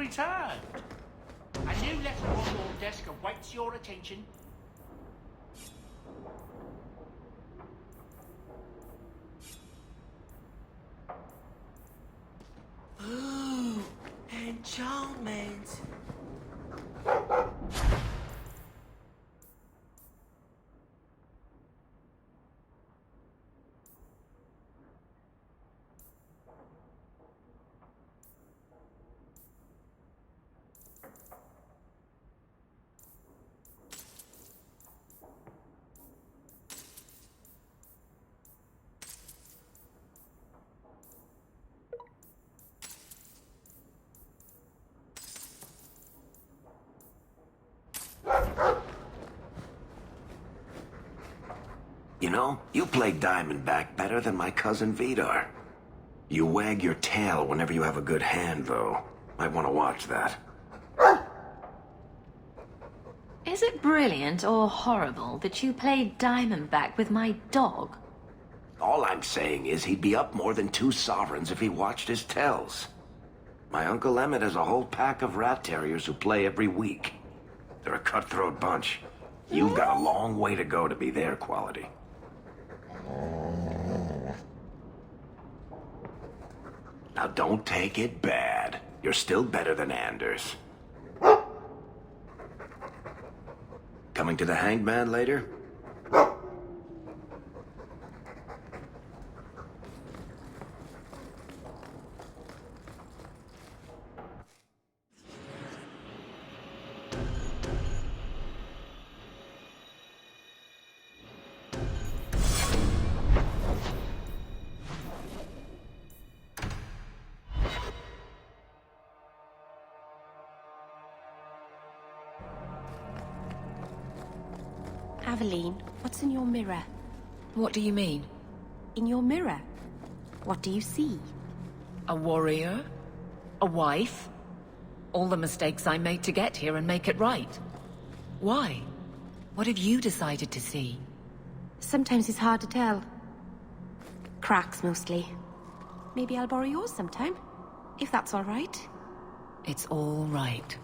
returned. A new letter on your desk awaits your attention. Ooh, enchantment. You know, you play Diamondback better than my cousin Vidar. You wag your tail whenever you have a good hand, though. Might want to watch that. Is it brilliant or horrible that you played Diamondback with my dog? All I'm saying is he'd be up more than 2 sovereigns if he watched his tells. My Uncle Emmett has a whole pack of rat terriers who play every week. They're a cutthroat bunch. You've got a long way to go to be their quality. Now don't take it bad. You're still better than Anders. Coming to the Hanged Man later? Aveline, what's in your mirror? What do you mean? In your mirror? What do you see? A warrior? A wife? All the mistakes I made to get here and make it right. Why? What have you decided to see? Sometimes it's hard to tell. Cracks, mostly. Maybe I'll borrow yours sometime, if that's all right. It's all right.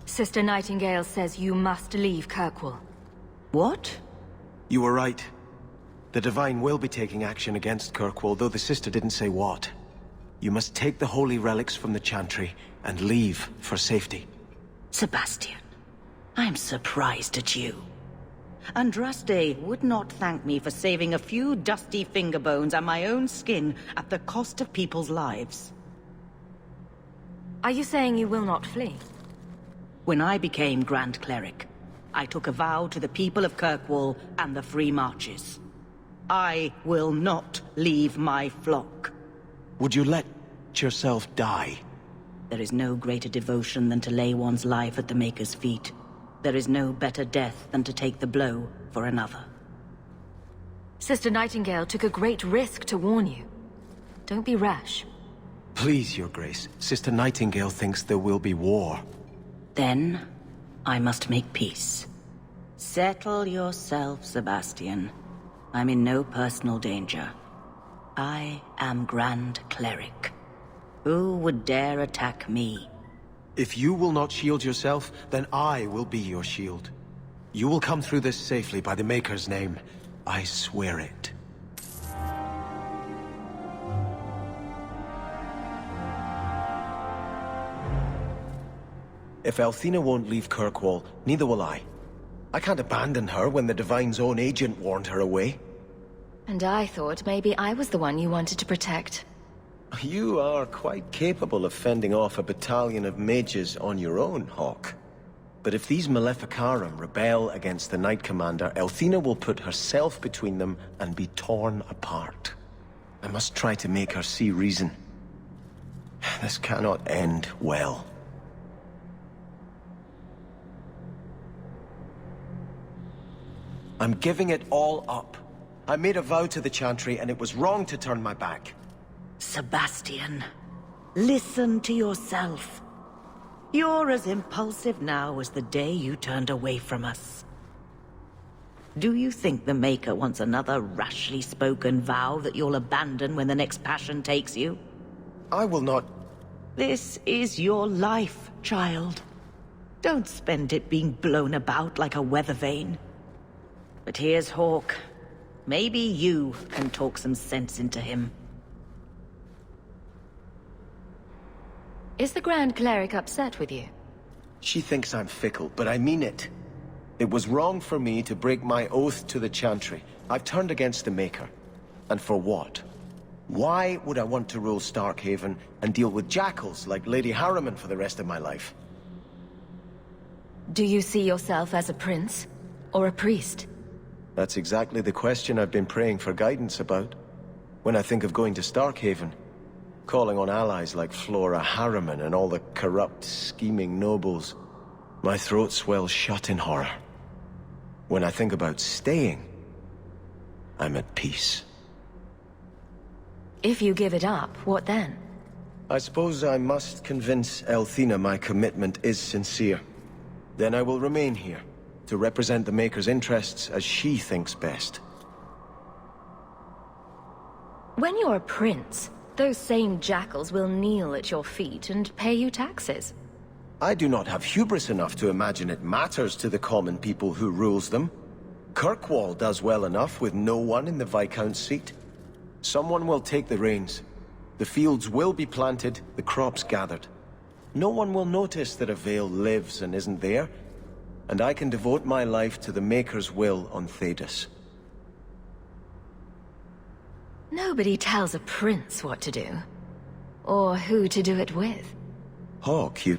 Sister Nightingale says you must leave Kirkwall. What? You were right. The Divine will be taking action against Kirkwall, though the sister didn't say what. You must take the holy relics from the Chantry and leave for safety. Sebastian, I'm surprised at you. Andraste would not thank me for saving a few dusty finger bones and my own skin at the cost of people's lives. Are you saying you will not flee? When I became Grand Cleric, I took a vow to the people of Kirkwall and the Free Marches. I will not leave my flock. Would you let yourself die? There is no greater devotion than to lay one's life at the Maker's feet. There is no better death than to take the blow for another. Sister Nightingale took a great risk to warn you. Don't be rash. Please, Your Grace. Sister Nightingale thinks there will be war. Then, I must make peace. Settle yourself, Sebastian. I'm in no personal danger. I am Grand Cleric. Who would dare attack me? If you will not shield yourself, then I will be your shield. You will come through this safely by the Maker's name. I swear it. If Althena won't leave Kirkwall, neither will I. I can't abandon her when the Divine's own agent warned her away. And I thought maybe I was the one you wanted to protect. You are quite capable of fending off a battalion of mages on your own, Hawk. But if these Maleficarum rebel against the Knight Commander, Althena will put herself between them and be torn apart. I must try to make her see reason. This cannot end well. I'm giving it all up. I made a vow to the Chantry, and it was wrong to turn my back. Sebastian, listen to yourself. You're as impulsive now as the day you turned away from us. Do you think the Maker wants another rashly spoken vow that you'll abandon when the next passion takes you? I will not... This is your life, child. Don't spend it being blown about like a weather vane. But here's Hawk. Maybe you can talk some sense into him. Is the Grand Cleric upset with you? She thinks I'm fickle, but I mean it. It was wrong for me to break my oath to the Chantry. I've turned against the Maker. And for what? Why would I want to rule Starkhaven and deal with jackals like Lady Harriman for the rest of my life? Do you see yourself as a prince? Or a priest? That's exactly the question I've been praying for guidance about. When I think of going to Starkhaven, calling on allies like Flora Harriman and all the corrupt, scheming nobles, my throat swells shut in horror. When I think about staying, I'm at peace. If you give it up, what then? I suppose I must convince Elthina my commitment is sincere. Then I will remain here, to represent the Maker's interests as she thinks best. When you're a prince, those same jackals will kneel at your feet and pay you taxes. I do not have hubris enough to imagine it matters to the common people who rules them. Kirkwall does well enough with no one in the Viscount's seat. Someone will take the reins. The fields will be planted, the crops gathered. No one will notice that a Vale lives and isn't there, and I can devote my life to the Maker's will on Thedas. Nobody tells a prince what to do. Or who to do it with. Hawk, you...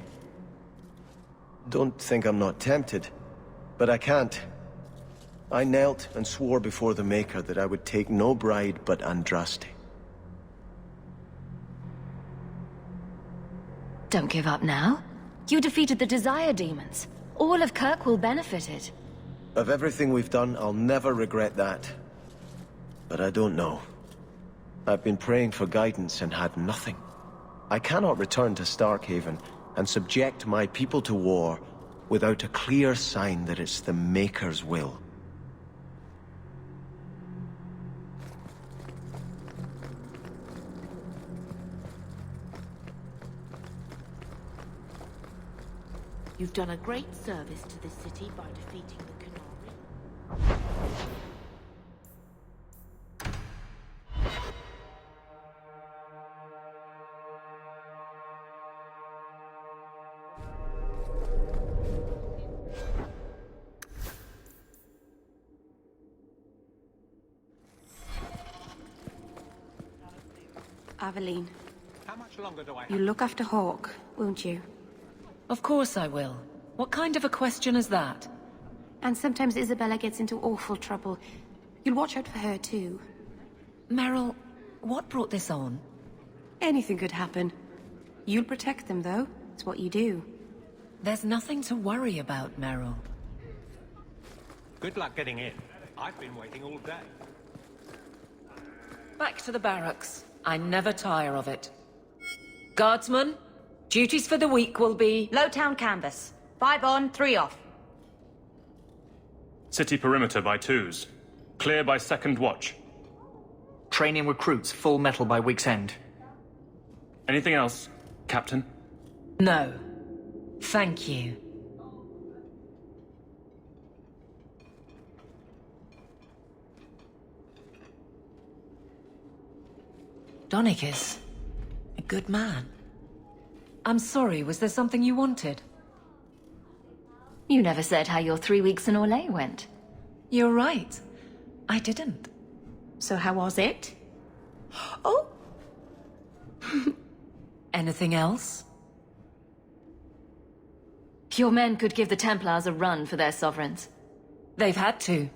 Don't think I'm not tempted, but I can't. I knelt and swore before the Maker that I would take no bride but Andraste. Don't give up now. You defeated the Desire Demons. All of Kirkwall benefited. Of everything we've done, I'll never regret that. But I don't know. I've been praying for guidance and had nothing. I cannot return to Starkhaven and subject my people to war without a clear sign that it's the Maker's will. You've done a great service to this city by defeating the Canary. Aveline, How much longer do I have? you'll look after Hawk, won't you? Of course I will. What kind of a question is that? And sometimes Isabella gets into awful trouble. You'll watch out for her too. Meryl, what brought this on? Anything could happen. You'll protect them, though. It's what you do. There's nothing to worry about, Meryl. Good luck getting in. I've been waiting all day. Back to the barracks. I never tire of it. Guardsmen, duties for the week will be... Lowtown canvas. 5 on, 3 off. City perimeter by 2s. Clear by 2nd watch. Training recruits full metal by week's end. Anything else, Captain? No. Thank you. Donicus. A good man. I'm sorry, was there something you wanted? You never said how your 3 weeks in Orlais went. You're right. I didn't. So how was it? Oh! Anything else? Your men could give the Templars a run for their sovereigns. They've had to.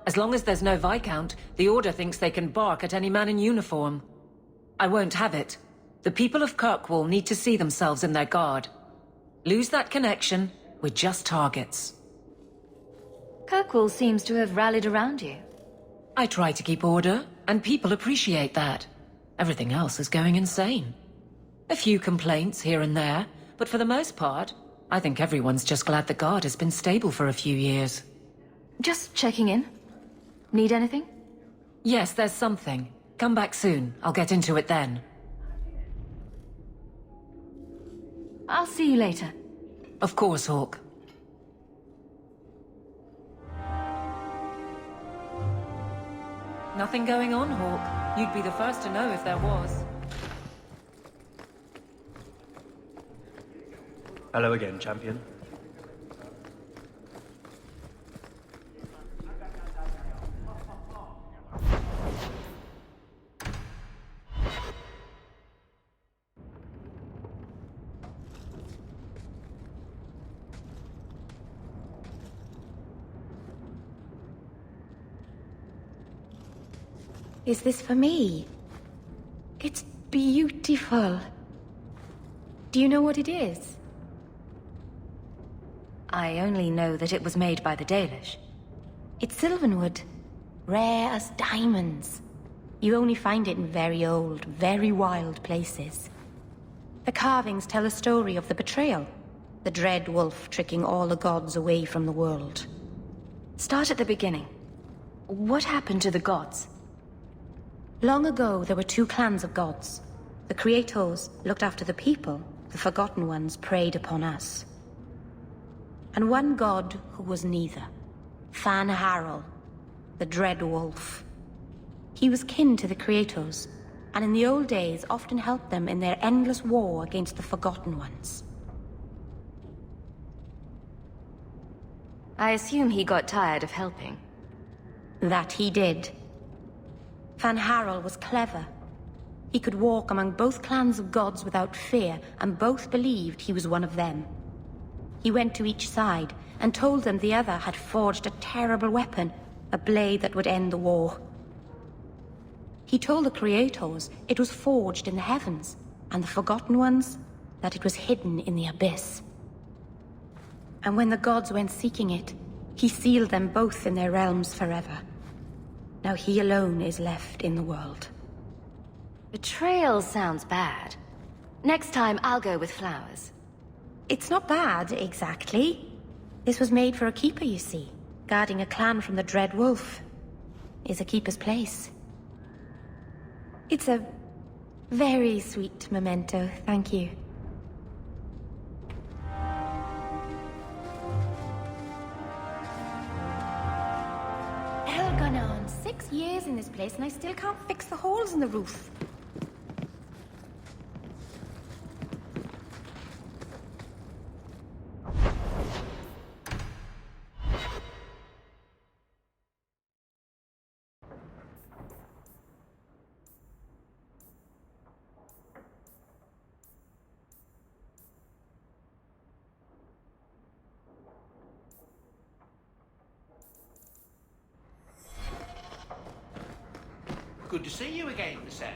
As long as there's no Viscount, the Order thinks they can bark at any man in uniform. I won't have it. The people of Kirkwall need to see themselves in their guard. Lose that connection, we're just targets. Kirkwall seems to have rallied around you. I try to keep order, and people appreciate that. Everything else is going insane. A few complaints here and there, but for the most part, I think everyone's just glad the guard has been stable for a few years. Just checking in. Need anything? Yes, there's something. Come back soon. I'll get into it then. I'll see you later. Of course, Hawk. Nothing going on, Hawk. You'd be the first to know if there was. Hello again, champion. Is this for me? It's beautiful. Do you know what it is? I only know that it was made by the Dalish. It's sylvanwood. Rare as diamonds. You only find it in very old, very wild places. The carvings tell a story of the betrayal. The dread wolf tricking all the gods away from the world. Start at the beginning. What happened to the gods? Long ago, there were two clans of gods. The Creators looked after the people. The Forgotten Ones preyed upon us. And one god who was neither. Fan Harel, the Dread Wolf. He was kin to the Creators, and in the old days often helped them in their endless war against the Forgotten Ones. I assume he got tired of helping. That he did. Fan Harel was clever. He could walk among both clans of gods without fear, and both believed he was one of them. He went to each side and told them the other had forged a terrible weapon, a blade that would end the war. He told the Creators it was forged in the heavens, and the Forgotten Ones that it was hidden in the abyss. And when the gods went seeking it, he sealed them both in their realms forever. Now he alone is left in the world. Betrayal sounds bad. Next time, I'll go with flowers. It's not bad, exactly. This was made for a keeper, you see. Guarding a clan from the Dread Wolf is a keeper's place. It's a very sweet memento, thank you. Elganon, 6 years in this place and I still can't fix the holes in the roof. Good to see you again, sir.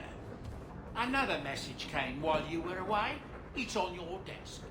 Another message came while you were away. It's on your desk.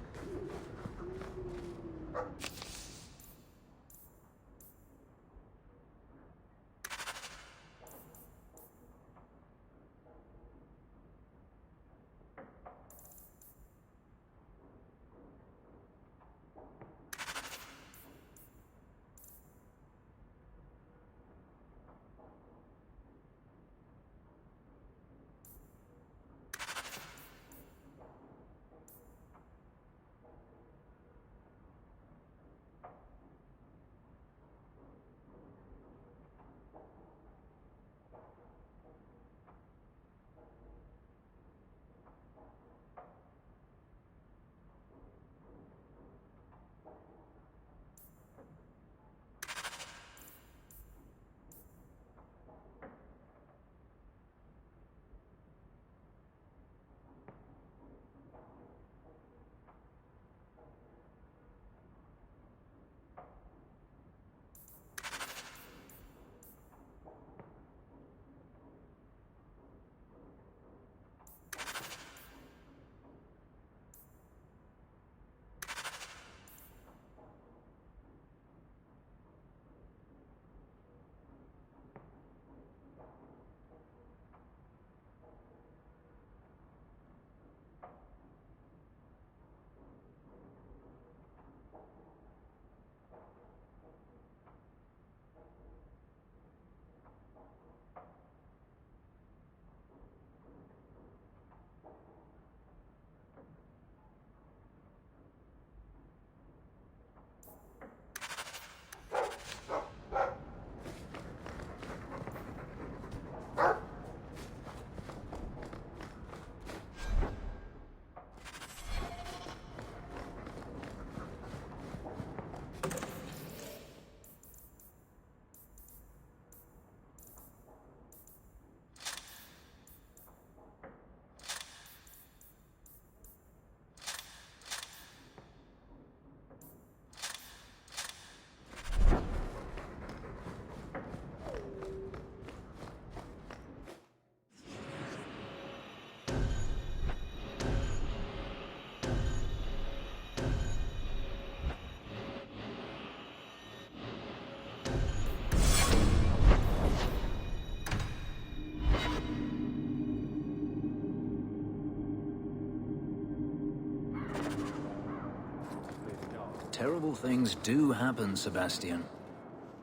Terrible things do happen, Sebastian.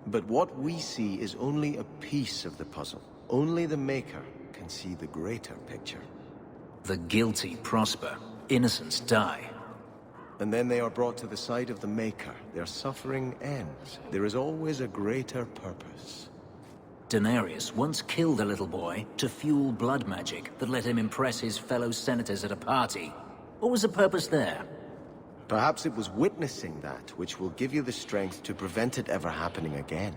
But what we see is only a piece of the puzzle. Only the Maker can see the greater picture. The guilty prosper. Innocents die. And then they are brought to the side of the Maker. Their suffering ends. There is always a greater purpose. Denarius once killed a little boy to fuel blood magic that let him impress his fellow senators at a party. What was the purpose there? Perhaps it was witnessing that which will give you the strength to prevent it ever happening again.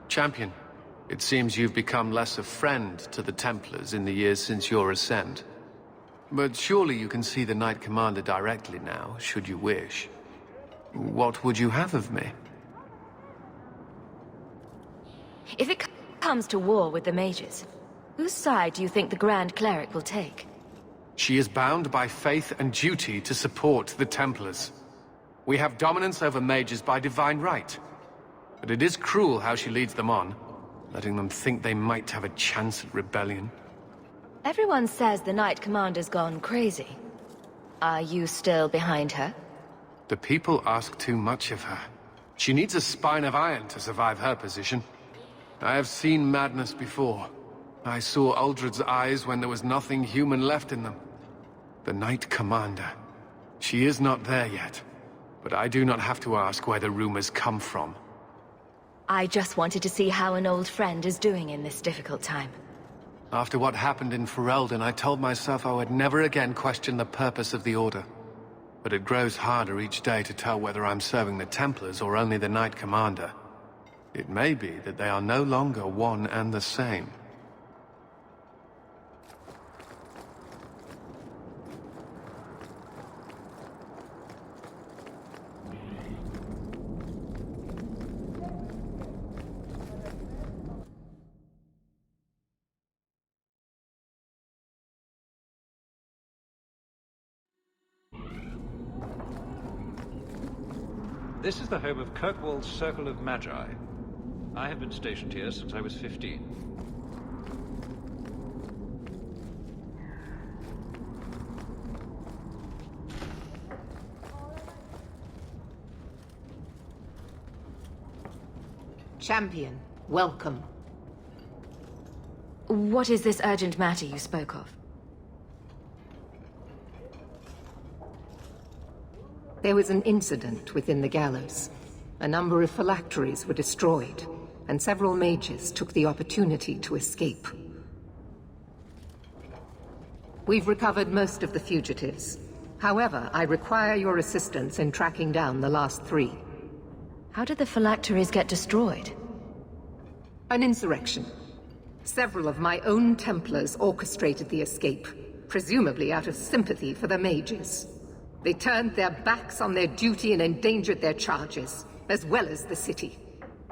Champion, it seems you've become less a friend to the Templars in the years since your ascent. But surely you can see the Knight Commander directly now, should you wish. What would you have of me? If it comes to war with the mages, whose side do you think the Grand Cleric will take? She is bound by faith and duty to support the Templars. We have dominance over mages by divine right. But it is cruel how she leads them on, letting them think they might have a chance at rebellion. Everyone says the Knight Commander's gone crazy. Are you still behind her? The people ask too much of her. She needs a spine of iron to survive her position. I have seen madness before. I saw Uldred's eyes when there was nothing human left in them. The Knight Commander. She is not there yet, but I do not have to ask where the rumors come from. I just wanted to see how an old friend is doing in this difficult time. After what happened in Ferelden, I told myself I would never again question the purpose of the Order. But it grows harder each day to tell whether I'm serving the Templars or only the Knight Commander. It may be that they are no longer one and the same. This is the home of Kirkwall's Circle of Magi. I have been stationed here since I was 15. Champion, welcome. What is this urgent matter you spoke of? There was an incident within the gallows. A number of phylacteries were destroyed, and several mages took the opportunity to escape. We've recovered most of the fugitives. However, I require your assistance in tracking down the last 3. How did the phylacteries get destroyed? An insurrection. Several of my own Templars orchestrated the escape, presumably out of sympathy for the mages. They turned their backs on their duty and endangered their charges, as well as the city.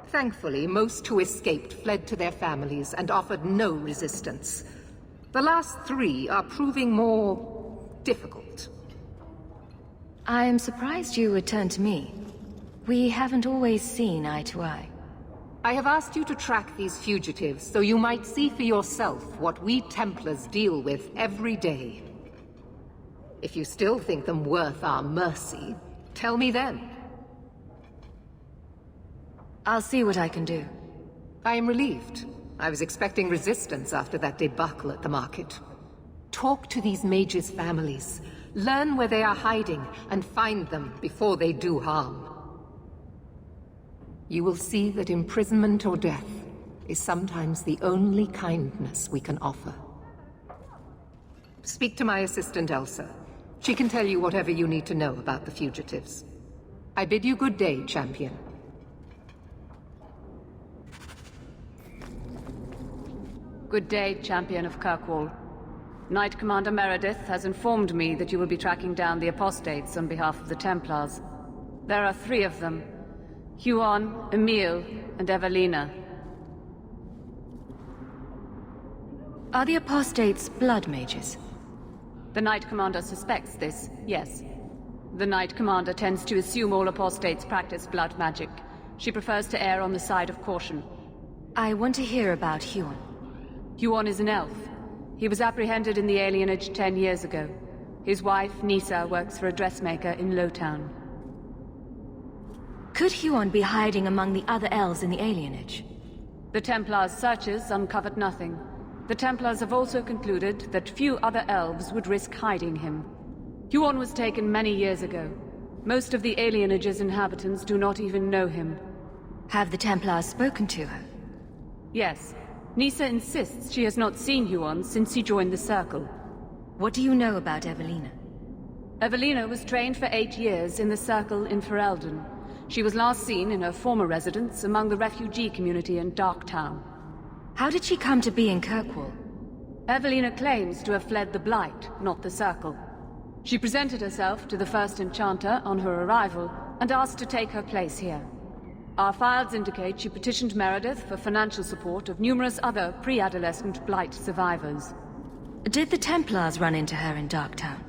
Thankfully, most who escaped fled to their families and offered no resistance. The last 3 are proving more difficult. I am surprised you would turn to me. We haven't always seen eye to eye. I have asked you to track these fugitives so you might see for yourself what we Templars deal with every day. If you still think them worth our mercy, tell me then. I'll see what I can do. I am relieved. I was expecting resistance after that debacle at the market. Talk to these mages' families. Learn where they are hiding and find them before they do harm. You will see that imprisonment or death is sometimes the only kindness we can offer. Speak to my assistant, Elsa. She can tell you whatever you need to know about the fugitives. I bid you good day, Champion. Good day, Champion of Kirkwall. Knight Commander Meredith has informed me that you will be tracking down the apostates on behalf of the Templars. There are 3 of them. Huon, Emile, and Evelina. Are the apostates blood mages? The Knight Commander suspects this, yes. The Knight Commander tends to assume all apostates practice blood magic. She prefers to err on the side of caution. I want to hear about Huon. Huon is an elf. He was apprehended in the alienage 10 years ago. His wife, Nisa, works for a dressmaker in Lowtown. Could Huon be hiding among the other elves in the alienage? The Templars' searches uncovered nothing. The Templars have also concluded that few other elves would risk hiding him. Huon was taken many years ago. Most of the alienage's inhabitants do not even know him. Have the Templars spoken to her? Yes. Nisa insists she has not seen Huon since he joined the Circle. What do you know about Evelina? Evelina was trained for 8 years in the Circle in Ferelden. She was last seen in her former residence among the refugee community in Darktown. How did she come to be in Kirkwall? Evelina claims to have fled the Blight, not the Circle. She presented herself to the First Enchanter on her arrival and asked to take her place here. Our files indicate she petitioned Meredith for financial support of numerous other pre-adolescent Blight survivors. Did the Templars run into her in Darktown?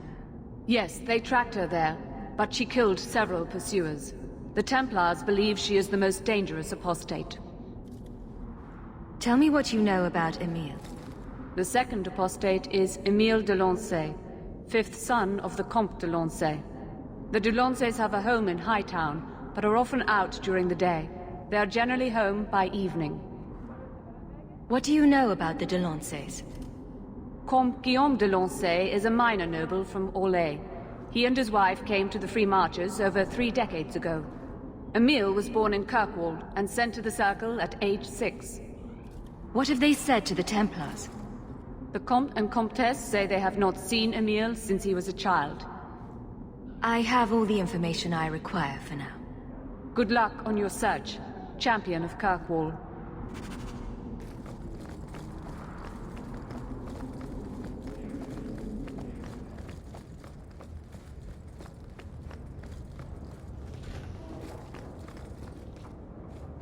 Yes, they tracked her there, but she killed several pursuers. The Templars believe she is the most dangerous apostate. Tell me what you know about Emile. The second apostate is Emile de Lancey, 5th son of the Comte de Lancey. The de Lanceys have a home in Hightown, but are often out during the day. They are generally home by evening. What do you know about the de Lanceys? Comte Guillaume de Lancey is a minor noble from Orlais. He and his wife came to the Free Marches over 3 decades ago. Emile was born in Kirkwall and sent to the Circle at age 6. What have they said to the Templars? The Comte and Comtesse say they have not seen Emile since he was a child. I have all the information I require for now. Good luck on your search, Champion of Kirkwall.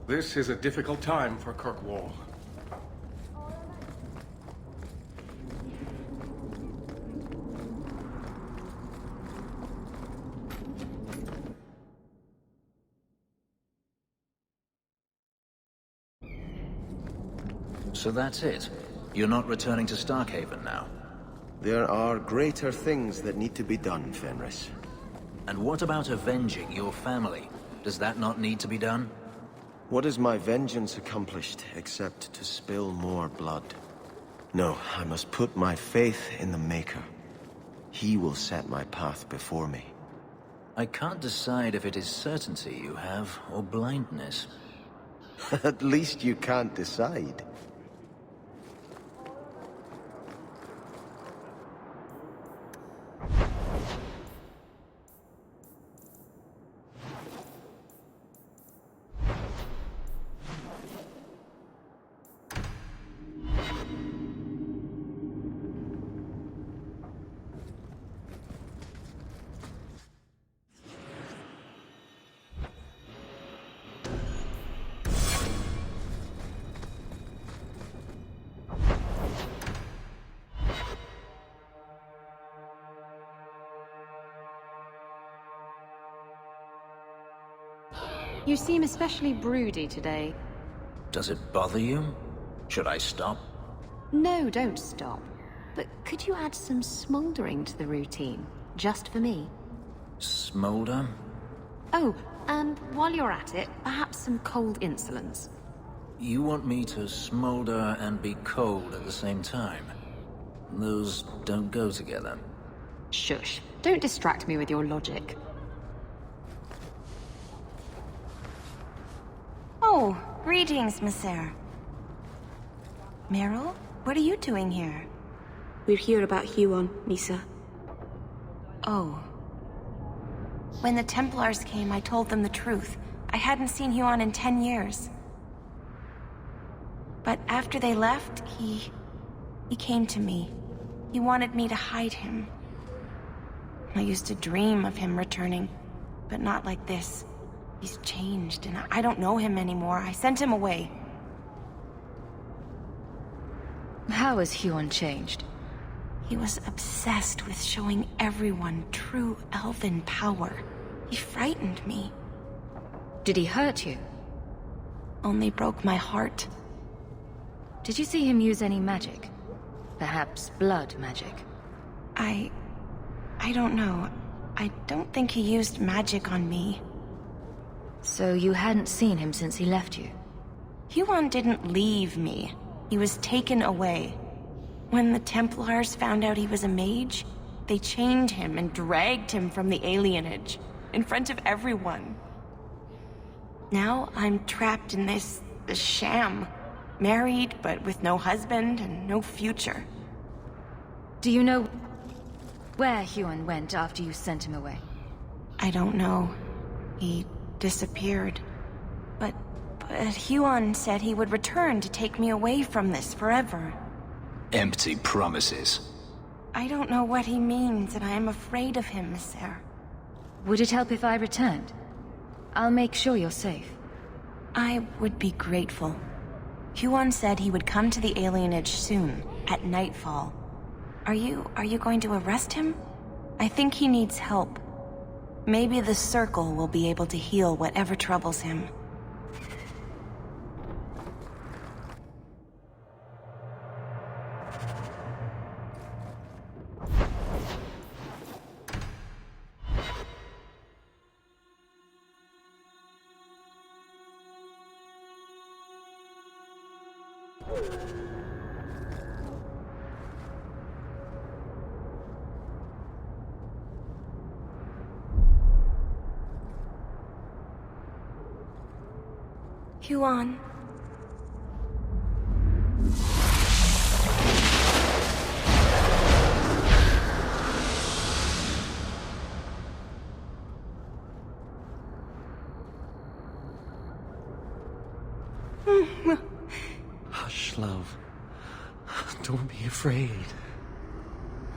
This is a difficult time for Kirkwall. So that's it. You're not returning to Starkhaven now? There are greater things that need to be done, Fenris. And what about avenging your family? Does that not need to be done? What has my vengeance accomplished, except to spill more blood? No, I must put my faith in the Maker. He will set my path before me. I can't decide if it is certainty you have, or blindness. At least you can't decide. You seem especially broody today. Does it bother you? Should I stop? No, don't stop. But could you add some smoldering to the routine? Just for me. Smolder? Oh, and while you're at it, perhaps some cold insolence. You want me to smolder and be cold at the same time? Those don't go together. Shush. Don't distract me with your logic. Oh, greetings, Messer. Meryl, what are you doing here? We're here about Huon, Nisa. Oh. When the Templars came, I told them the truth. I hadn't seen Huon in 10 years. But after they left, he came to me. He wanted me to hide him. I used to dream of him returning, but not like this. He's changed, and I don't know him anymore. I sent him away. How has Huon changed? He was obsessed with showing everyone true elven power. He frightened me. Did he hurt you? Only broke my heart. Did you see him use any magic? Perhaps blood magic? I don't know. I don't think he used magic on me. So you hadn't seen him since he left you? Huon didn't leave me. He was taken away. When the Templars found out he was a mage, they chained him and dragged him from the alienage, in front of everyone. Now I'm trapped in this sham. Married, but with no husband and no future. Do you know where Huon went after you sent him away? I don't know. He disappeared. But Huon said he would return to take me away from this forever. Empty promises. I don't know what he means, and I am afraid of him, Sir. Would it help if I returned? I'll make sure you're safe. I would be grateful. Huon said he would come to the alienage soon, at nightfall. Are you going to arrest him? I think he needs help. Maybe the Circle will be able to heal whatever troubles him. Huon. Hush, love. Don't be afraid.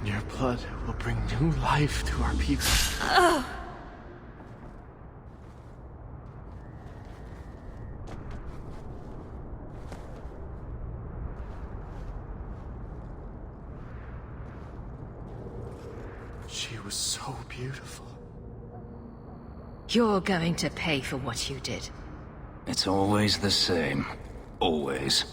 Your blood will bring new life to our people. She was so beautiful. You're going to pay for what you did. It's always the same. Always.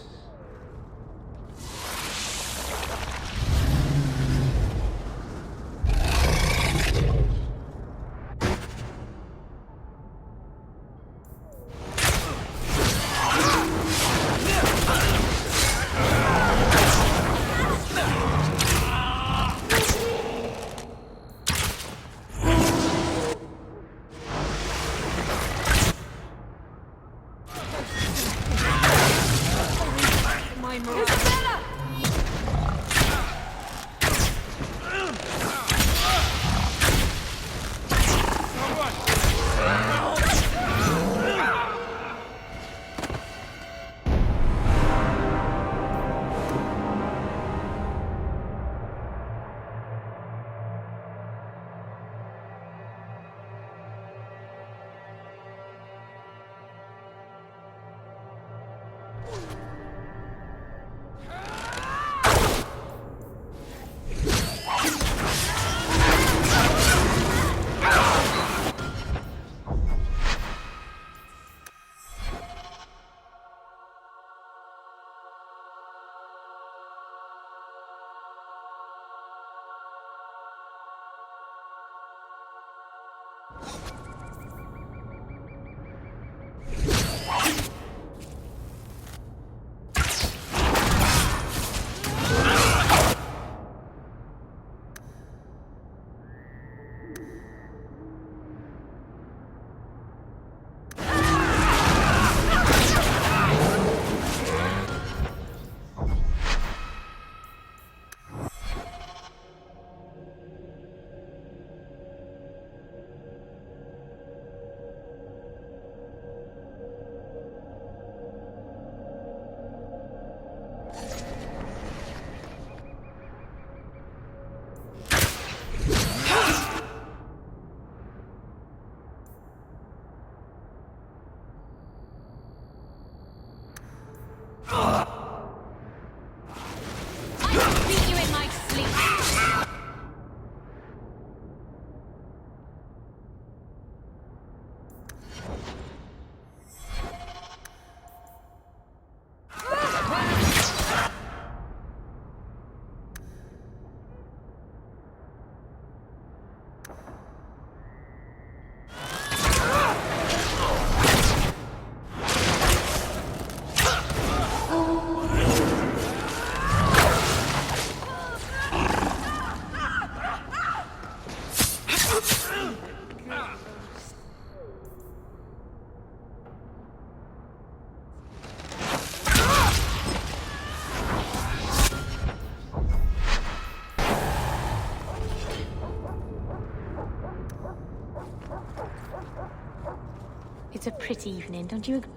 It's a pretty evening, don't you agree?